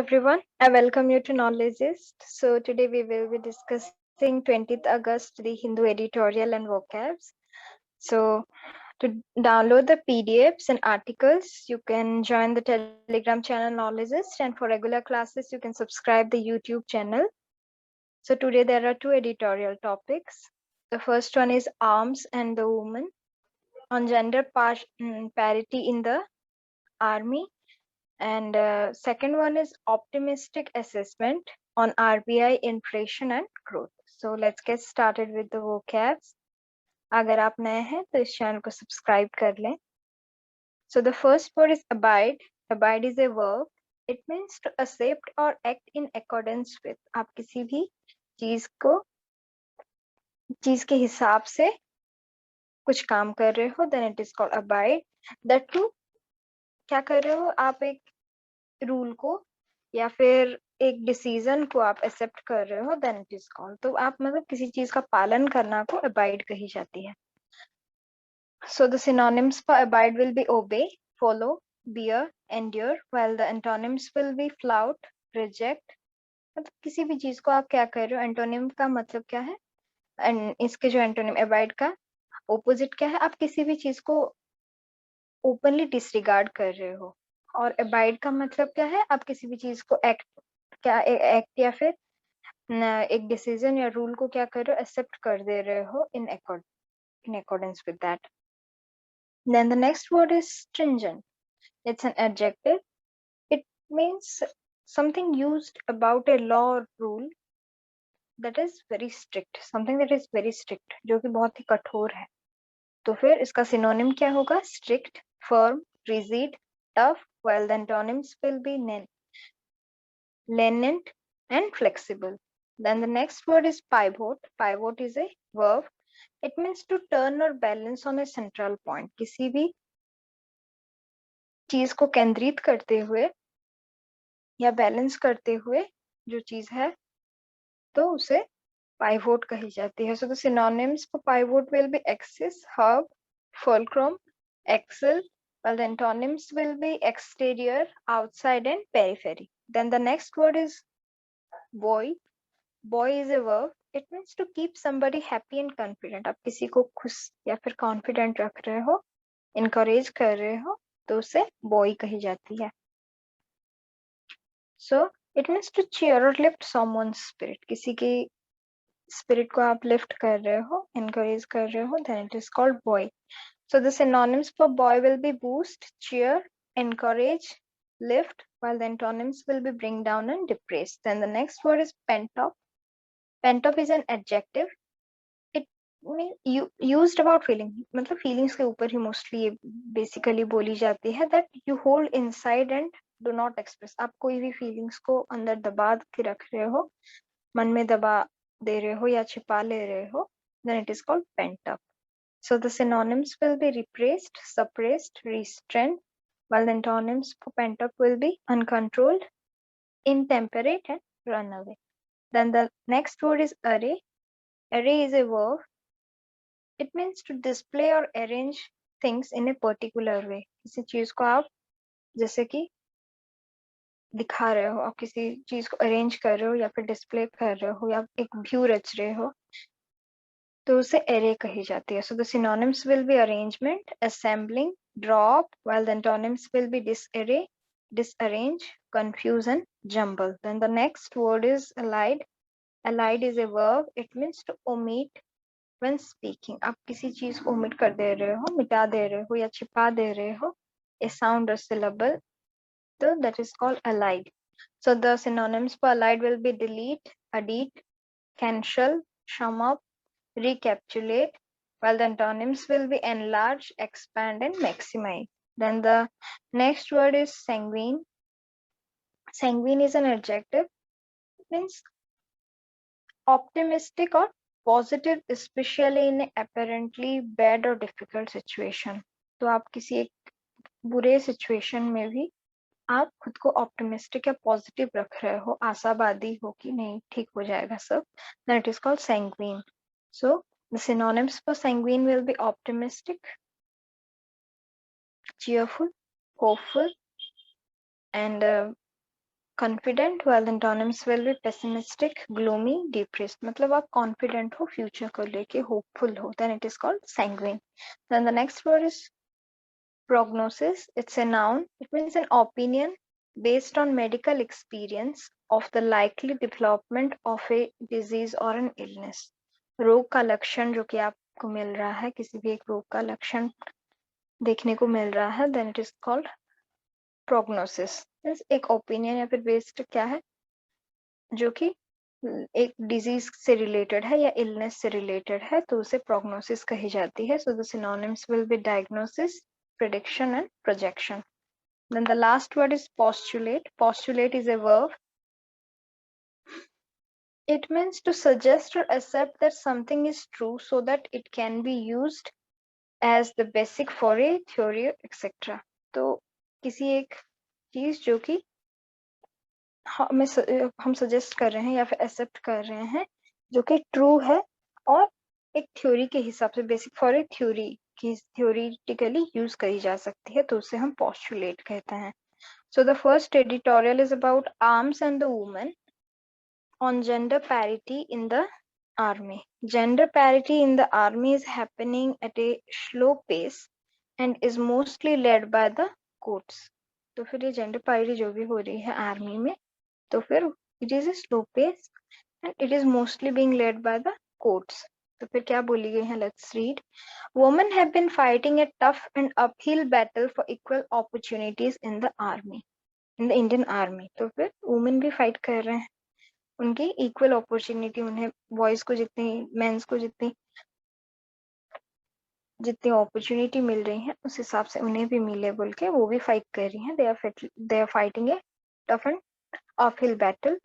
everyone. I welcome you to Knowledgeist. So today we will be discussing 20th August, the Hindu editorial and vocabs. So to download the PDFs and articles, you can join the Telegram channel Knowledgeist, and for regular classes, you can subscribe the YouTube channel. So today there are two editorial topics. The first one is arms and the woman on gender parity in the army. And second one is optimistic assessment on RBI inflation and growth. So let's get started with the vocabs. अगर आप नए हैं तो इस channel को subscribe कर लें. So the first word is abide. Abide is a verb. It means to accept or act in accordance with. आप किसी भी चीज के हिसाब से कुछ काम कर रहे हो, then it is called abide. That too, क्या कर रहे हो आप? एक रूल को या फिर एक डिसीजन को आप एक्सेप्ट कर रहे हो, देन इट इज कॉल्ड. तो आप मतलब किसी चीज का पालन करना को अबाइड कही जाती है. So the synonyms for abide will be obey, follow, bear, endure, while the antonyms will be flout, reject. मतलब किसी भी चीज को आप क्या कर रहे हो, एंटोनिम का मतलब क्या है, एंड इसके जो एंटोनिम अबाइड का ओपोजिट क्या है, आप किसी भी चीज को ओपनली डिसरिगार्ड कर रहे हो. और अबाइड का मतलब क्या है, आप किसी भी चीज को एक्ट या फिर एक डिसीजन या रूल को क्या कर रहे हो, एक्सेप्ट कर दे रहे हो in accordance with that. Then the next word is stringent. It's an adjective. It means something used about a law or rule that is very strict, something that is very strict, जो कि बहुत ही कठोर है. तो फिर इसका synonym क्या होगा? strict, firm, rigid, tough, while the antonyms will be lenient and flexible. Then the next word is pivot. Pivot is a verb. It means to turn or balance on a central point. किसी भी चीज को केंद्रित करते हुए या balance करते हुए जो चीज है, तो उसे pivot कही जाती है. So the synonyms for pivot will be axis, hub, fulcrum, axle, while the antonyms will be exterior, outside, and periphery. Then the next word is boy. Boy is a verb. It means to keep somebody happy and confident. आप किसी को खुश या फिर confident रख रहे हो, encourage कर रहे हो, तो उसे boy कही जाती है. So it means to cheer or lift someone's spirit. किसी की spirit को आप lift कर रहे हो, encourage कर रहे हो, then it is called boy. So the synonyms for boy will be boost, cheer, encourage, lift, while the antonyms will be bring down and depress. Then the next word is pent up. Pent up is an adjective. It mean used about feeling, मतलब feelings के ऊपर ही mostly ये basically बोली जाती है, that you hold inside and do not express. आप कोई भी feelings को अंदर दबा के रख रहे हो, मन में दबा दे रहे हो या छिपा ले रहे हो, then it is called pent up. So the synonyms will be repressed, suppressed, restrained, while the antonyms for pent up will be uncontrolled, intemperate, and run away. Then the next word is array. Array is a verb. It means to display or arrange things in a particular way. किसी चीज को आप जैसे कि दिखा रहे हो, आप किसी चीज को अरेंज कर रहे हो या फिर डिस्प्ले कर रहे हो या एक व्यू रच रहे हो, तो उसे array कही जाती है. So the synonyms will be arrangement, assembling, draw up, while the antonyms will be disarray, disarrange, confuse, and jumble. Then the next word is allied. Allied is a verb. It means to omit when speaking. आप किसी चीज को omit कर दे रहे हो, मिटा दे रहे हो या छिपा दे रहे हो, a sound or syllable, so that is called allied. So the synonyms for allied will be delete, edit, cancel, sum up, recapitulate, while the antonyms will be enlarge, expand, and maximize. Then the next word is sanguine. Sanguine is an adjective. It means optimistic or positive, especially in an apparently bad or difficult situation. तो आप किसी एक बुरे situation में भी आप खुद को ऑप्टिमिस्टिक या पॉजिटिव रख रहे हो, आशावादी हो कि नहीं ठीक हो जाएगा सब, then it is called sanguine. So the synonyms for sanguine will be optimistic, cheerful, hopeful, and confident, while the antonyms will be pessimistic, gloomy, depressed. मतलब आप confident हो future को लेके, hopeful हो, then it is called sanguine. Then the next word is prognosis. It's a noun. It means an opinion based on medical experience of the likely development of a disease or an illness. रोग का लक्षण जो कि आपको मिल रहा है, किसी भी एक रोग का लक्षण देखने को मिल रहा है, then it is called prognosis. Means एक ओपिनियन या फिर बेस्ड क्या है, जो कि एक डिजीज से रिलेटेड है या इलनेस से रिलेटेड है, तो उसे प्रोग्नोसिस कही जाती है. So the synonyms will be diagnosis, prediction and projection. Then the last word is postulate. Postulate is a verb. It means to suggest or accept that something is true so that it can be used as the basic for a theory, etc. तो किसी एक चीज जो कि हम suggest कर रहे हैं या फिर एक्सेप्ट कर रहे हैं जो कि ट्रू है और एक थ्योरी के हिसाब से, बेसिक फॉर ए थ्योरी की थ्योरेटिकली यूज करी जा सकती है, तो उसे हम पोस्टुलेट कहते हैं. So the first editorial is about arms and the women on gender parity in the army. Gender parity in the army is happening at a slow pace and is mostly led by the courts. तो फिर ये gender parity जो भी हो रही है army में, तो फिर it is a slow pace and it is mostly being led by the courts. तो फिर क्या बोली गई है, let's read. Women have been fighting a tough and uphill battle for equal opportunities in the army, in the Indian army. तो फिर women भी fight कर रहे हैं, उनकी इक्वल अपॉर्चुनिटी, उन्हें बॉयज को जितनी, मेंस को जितनी जितनी अपॉर्चुनिटी मिल रही है उस हिसाब से उन्हें भी मिले बोल के वो भी फाइट कर रही हैं. they are fighting a tough and uphill battle.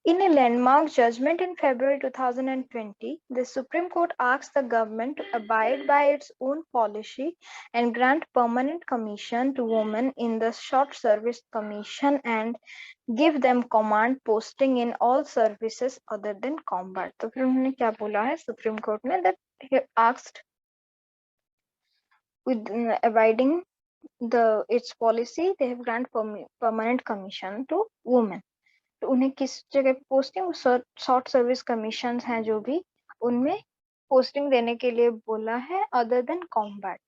In a landmark judgment in February 2020, the Supreme Court asked the government to abide by its own policy and grant permanent commission to women in the Short Service Commission and give them command posting in all services other than combat. तो फिर उन्होंने क्या बोला है supreme court ने, that he asked with abiding its policy, they have grant permanent commission to women. तो उन्हें किस जगह पे पोस्टिंग, शॉर्ट सर्विस कमीशन हैं जो भी, उनमें पोस्टिंग देने के लिए बोला है, other than combat.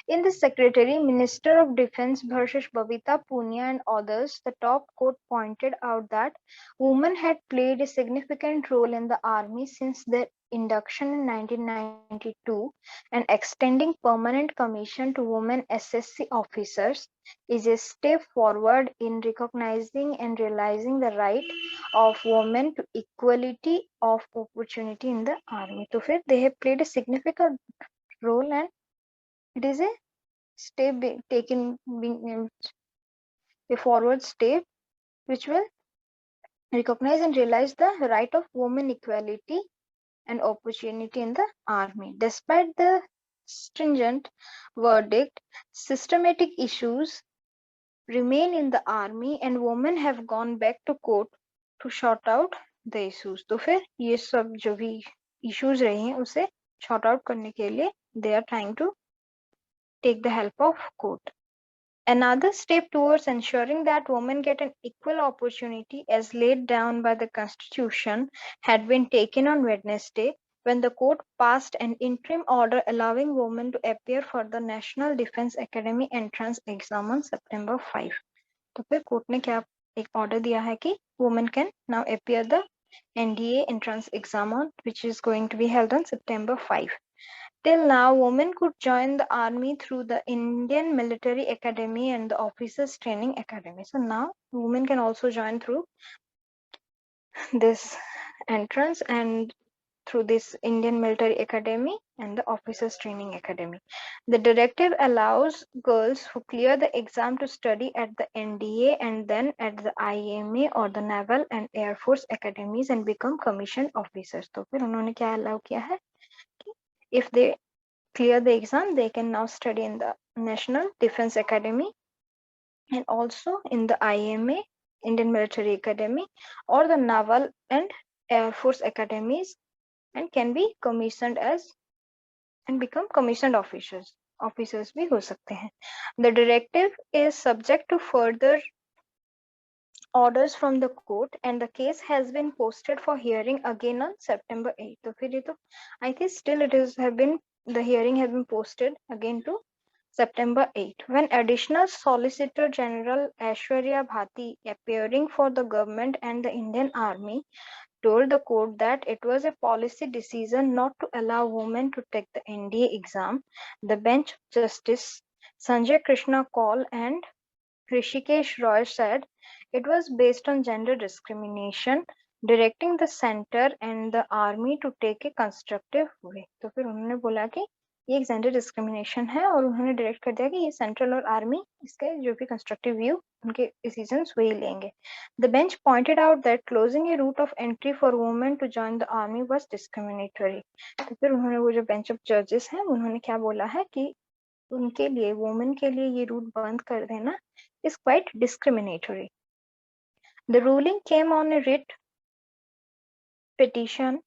In the secretary minister of defence versus Babita Punia and others, the top court pointed out that women had played a significant role in the army since their induction in 1992 and extending permanent commission to women SSC officers is a step forward in recognizing and realizing the right of women to equality of opportunity in the army. So फिर they have played a significant role and it is a step taken, being a forward step which will recognize and realize the right of women equality and opportunity in the army. Despite the stringent verdict, systematic issues remain in the army and women have gone back to court to sort out the issues. तो फिर ये सब जो भी issues रहे हैं उसे sort out करने के लिए they are trying to take the help of court. Another step towards ensuring that women get an equal opportunity as laid down by the Constitution had been taken on Wednesday when the court passed an interim order allowing women to appear for the National Defense Academy entrance exam on September 5. तो फिर court ने क्या एक order दिया है कि women can now appear the NDA entrance exam on which is going to be held on September 5. Till now, women could join the army through the Indian Military Academy and the Officers Training Academy. So now women can also join through this entrance and through this Indian Military Academy and the Officers Training Academy. The directive allows girls who clear the exam to study at the NDA and then at the IMA or the Naval and Air Force Academies and become commissioned officers. तो फिर उन्होंने क्या allow किया है कि if they clear the exam, they can now study in the National Defense Academy and also in the IMA, Indian Military Academy, or the Naval and Air Force Academies, and can be commissioned as and become commissioned officers. Officers भी हो सकते हैं. The directive is subject to further orders from the court and the case has been posted for hearing again on September 8. तो फिर ये तो I think still it is have been the hearing have been posted again to September 8, when additional Solicitor General Aishwarya Bhati, appearing for the government and the Indian Army, told the court that it was a policy decision not to allow women to take the NDA exam. The bench Justice Sanjay Krishna Kaul and Rishikesh Roy said it was based on gender discrimination, directing the center and the army to take a constructive way. तो फिर उन्होंने बोला कि ये एक gender discrimination है और उन्होंने डायरेक्ट कर दिया कि ये सेंट्रल और आर्मी इसके जो भी कंस्ट्रक्टिव व्यू उनके डिसीजंस वही लेंगे. The bench pointed out that closing a route of entry for women to join the army was discriminatory. तो फिर उन्होंने वो जो बेंच ऑफ जजेस हैं उन्होंने क्या बोला है कि उनके लिए वुमेन के लिए ये रूट बंद कर देना is quite discriminatory. The ruling came on a writ petition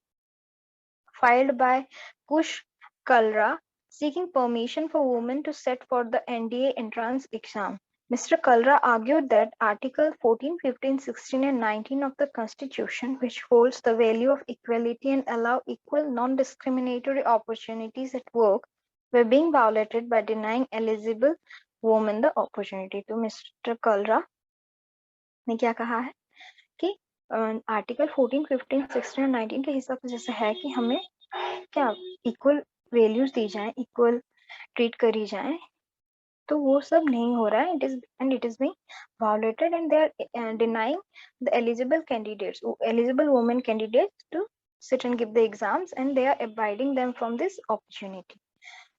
filed by Kush Kalra seeking permission for women to sit for the NDA entrance exam. Mr. Kalra argued that Article 14, 15, 16 and 19 of the Constitution, which holds the value of equality and allow equal non-discriminatory opportunities at work, were being violated by denying eligible women the opportunity. तो Mr. Kalra ने क्या कहा है कि article 14, 15, 16 और 19 के हिसाब से जैसे है कि हमें क्या इक्वल वैल्यूज दी जाए, इक्वल ट्रीट करी जाए, तो वो सब नहीं हो रहा है. It is being violated and they are denying the eligible candidates, eligible women candidates to sit and give the exams, and they are abiding them from this opportunity.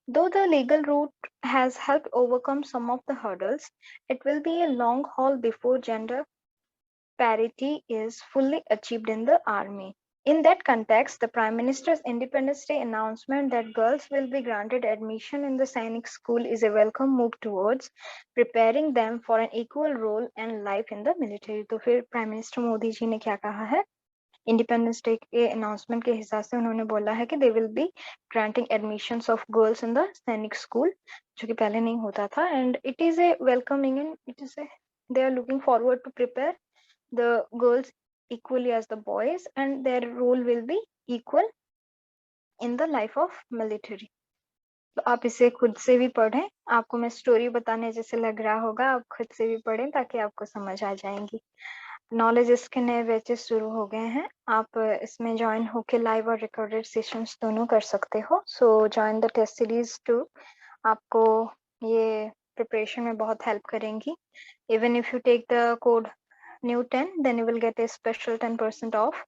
Though the legal route has helped overcome some of the hurdles, it will be a long haul before gender parity is fully achieved in the army. In that context, the Prime Minister's Independence Day announcement that girls will be granted admission in the Sainik School is a welcome move towards preparing them for an equal role and life in the military. तो फिर Prime Minister Modi ji ने क्या कहा है? Independence day के announcement के हिसाब से उन्होंने बोला है कि they will be granting admissions of girls in the Sainik school, जो कि पहले नहीं होता था, and it is a welcoming and it is a they are looking forward to prepare the girls equally as the boys, and their role will be equal in the life of military. तो आप इसे खुद से भी पढ़ें, आपको मैं story बताने जैसे लग रहा होगा, आप खुद से भी पढ़ें ताकि आपको समझ आ जाएंगी. नॉलेज इसके नए बैचेस शुरू हो गए हैं, आप इसमें ज्वाइन होके लाइव और रिकॉर्डेड सेशंस दोनों कर सकते हो. So join the test series 2, आपको ये प्रिपरेशन में बहुत हेल्प करेंगी. Even if you take the code new 10, then you will get a special 10% off.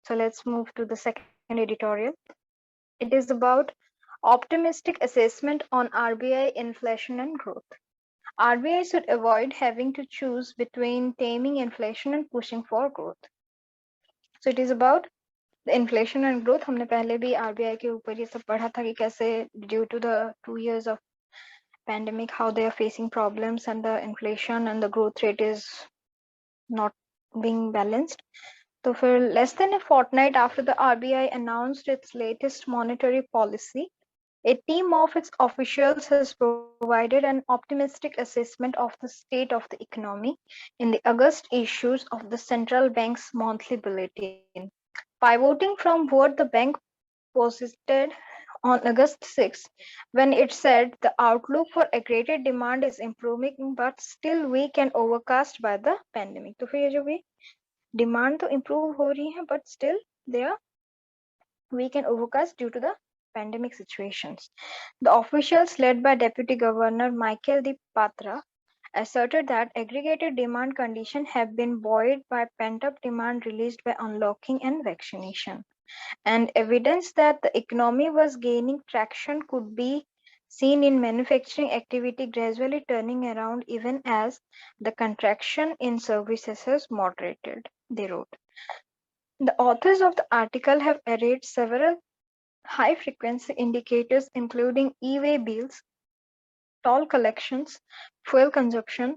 So let's move to the second editorial. It is about optimistic assessment on RBI inflation and growth. RBI should avoid having to choose between taming inflation and pushing for growth. So it is about the inflation and growth. हमने पहले भी RBI के ऊपर ये सब पढ़ा था कि कैसे due to the 2 years of pandemic, how they are facing problems, and the inflation and the growth rate is not being balanced. So for less than a fortnight after the RBI announced its latest monetary policy, a team of its officials has provided an optimistic assessment of the state of the economy in the August issues of the central bank's monthly bulletin. Pivoting from what the bank posted on August 6, when it said the outlook for aggregate demand is improving but still weak and overcast by the pandemic. तो फिर ये जो भी demand तो improve हो रही है but still they are weak and overcast due to the pandemic situations. The officials led by Deputy Governor Michael D. Patra asserted that aggregated demand conditions have been buoyed by pent-up demand released by unlocking and vaccination. And evidence that the economy was gaining traction could be seen in manufacturing activity gradually turning around even as the contraction in services has moderated, they wrote. The authors of the article have arrayed several high-frequency indicators including e-way bills, toll collections, fuel consumption,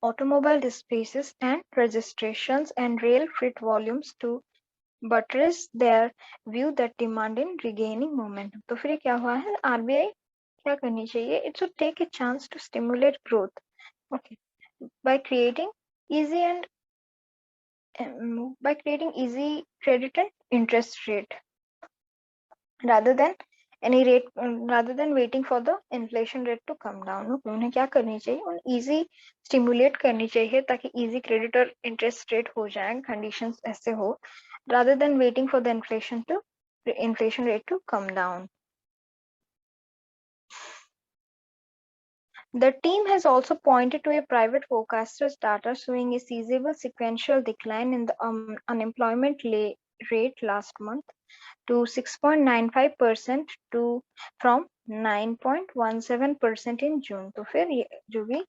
automobile dispatches and registrations, and rail freight volumes to buttress their view that demand in regaining momentum. तो फिर क्या हुआ है, RBI क्या करनी चाहिए? It should take a chance to stimulate growth, okay, by creating easy and by creating easy credit and interest rate rather than any rate rather than waiting for the inflation rate to come down. उन्हें क्या करनी चाहिए, उन easy stimulate करनी चाहिए ताकि easy credit और interest rate हो जाए, conditions ऐसे हो rather than waiting for the inflation rate to come down. The team has also pointed to a private forecaster's data showing a sizable sequential decline in the unemployment rate last month to 6.95% to from 9.17% in June. तो फिर ये जो भी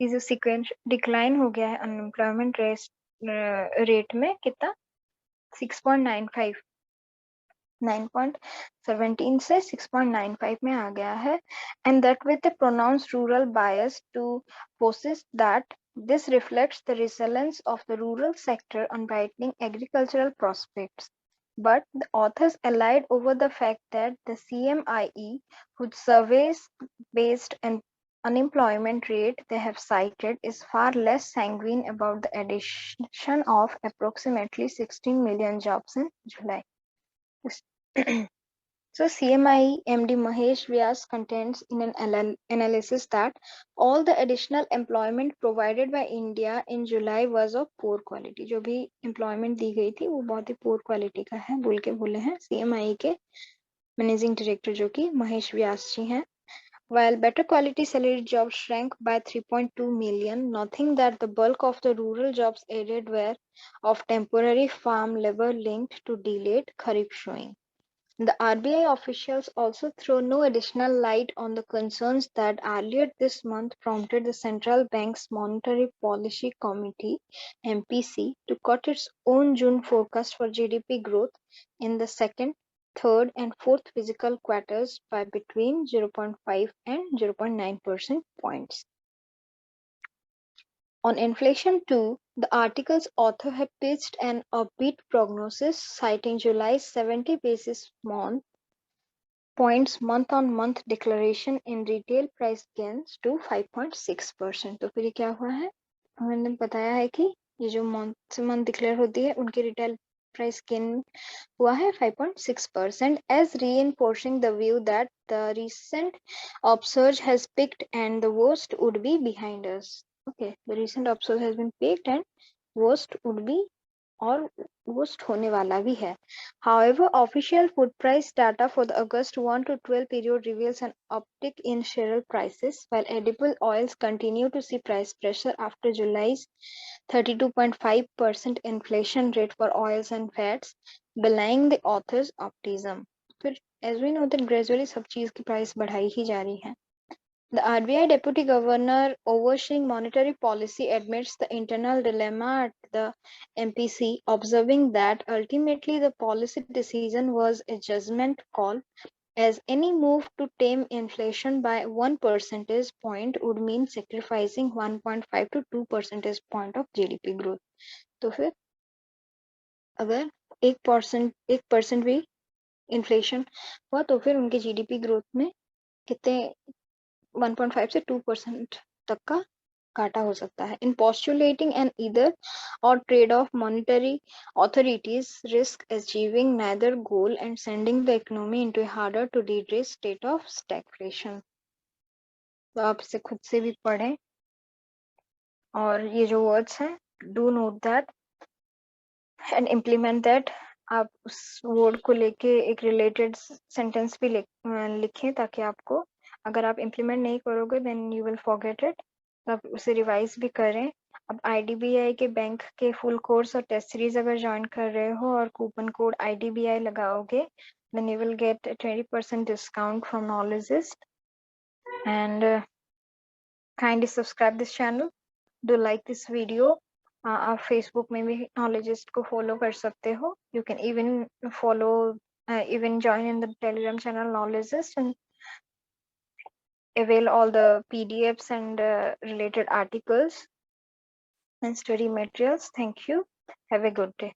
चीज़ sequential decline हो गया है unemployment rate में कितना 6.95 9.17 से 6.95 में आ गया है, and that with a pronounced rural bias to possess that this reflects the resilience of the rural sector on brightening agricultural prospects. But the authors allied over the fact that the CMIE, whose surveys based on unemployment rate they have cited, is far less sanguine about the addition of approximately 16 million jobs in July. So CMI MD Mahesh Vyas contends in an analysis that all the additional employment provided by India in July was of poor quality. जो भी employment दी गई थी वो बहुत ही poor quality का है बोल के बोले हैं CMI के managing director जो कि महेश व्यास जी हैं. While better quality salary jobs shrank by 3.2 million, nothing that the bulk of the rural jobs added were of temporary farm labor linked to delayed Kharif showing. The RBI officials also throw no additional light on the concerns that earlier this month prompted the Central Bank's Monetary Policy Committee (MPC) to cut its own June forecast for GDP growth in the second, third, and fourth fiscal quarters by between 0.5 and 0.9% points. On inflation too, the article's author had pitched an upbeat prognosis, citing July's 70 basis points month-on-month declaration in retail price gains to 5.6%. तो फिर ये क्या हुआ है, मैंने बताया है कि ये जो month से month declare होती है उनकी retail price gain हुआ है 5.6%, as reinforcing the view that the recent upsurge has peaked and the worst would be behind us. Okay, the recent upsurge has been peaked and worst would be और worst होने वाला भी है. However, official food price data for the August 1 to 12 period reveals an uptick in cereal prices, while edible oils continue to see price pressure after July's 32.5% inflation rate for oils and fats, belying the author's optimism. फिर as we know that gradually सब चीज की price बढ़ाई ही जा रही है. The RBI Deputy Governor overseeing monetary policy admits the internal dilemma at the MPC, observing that ultimately the policy decision was a judgment call, as any move to tame inflation by 1 percentage point would mean sacrificing 1.5 to 2 percentage point of GDP growth. तो फिर अगर 1% भी inflation हुआ तो फिर उनके GDP growth में कितने 1.5 से 2% तक का घाटा हो सकता है. In postulating an either or trade-off, monetary authorities risk achieving neither goal and sending the economy into a harder to de-risk state of stagflation. तो आप इसे खुद से भी पढ़ें और ये जो words हैं do note that and implement that. आप उस word को लेके एक related sentence भी लिखें ताकि आपको अगर आप implement नहीं करोगे then you will forget it. तो आप उसे revise भी करें. अब IDBI के बैंक के full course और test series अगर join कर रहे हो और coupon code IDBI लगाओगे then you will get a 20% discount from Knowledgeist. And kindly subscribe this channel. Do like this video. आप फेसबुक में भी नॉलेजिस्ट को फॉलो कर सकते हो. You can even follow even join in the Telegram channel Knowledgeist and avail all the PDFs and related articles and study materials. Thank you. Have a good day.